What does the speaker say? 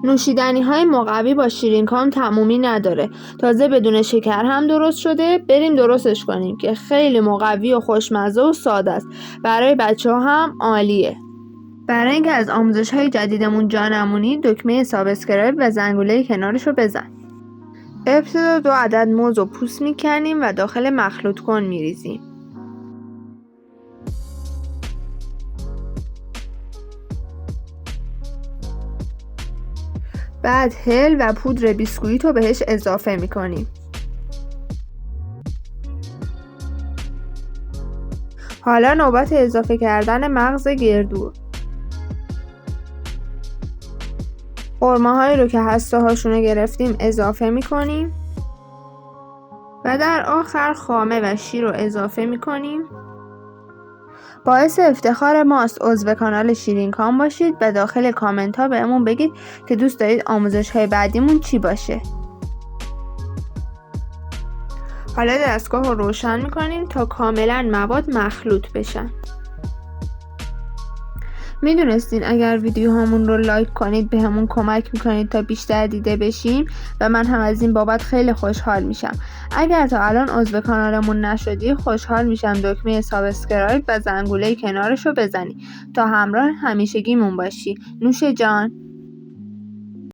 نوشیدنی های مقوی با شیرین کام تمومی نداره. تازه بدون شکر هم درست شده. بریم درستش کنیم که خیلی مقوی و خوشمزه و ساده است. برای بچه‌ها هم عالیه. برای اینکه از آموزش‌های جدیدمون جا نمونی، دکمه سابسکرایب و زنگوله کنارش رو بزن. ابتدا 2 عدد موز رو پوست می‌کنیم و داخل مخلوط کن می‌ریزیم. بعد هل و پودر بیسکویت رو بهش اضافه می‌کنیم. حالا نوبت اضافه کردن مغز گردو. خرماهایی رو که هسته هاشونو گرفتیم اضافه میکنیم و در آخر خامه و شیر رو اضافه میکنیم. باعث افتخار ماست عضو کانال شیرین کام باشید و داخل کامنت ها بهمون بگید که دوست دارید آموزش های بعدیمون چی باشه. حالا دستگاه رو روشن میکنیم تا کاملا مواد مخلوط بشن. میدونستین اگر ویدیوهامون رو لایک کنید به همون کمک میکنید تا بیشتر دیده بشیم و من هم از این بابت خیلی خوشحال میشم. اگر تا الان عضو کانالمون نشدی خوشحال میشم دکمه سابسکرایب و زنگوله کنارش رو بزنی تا همراه همیشگیمون باشی. نوش جان.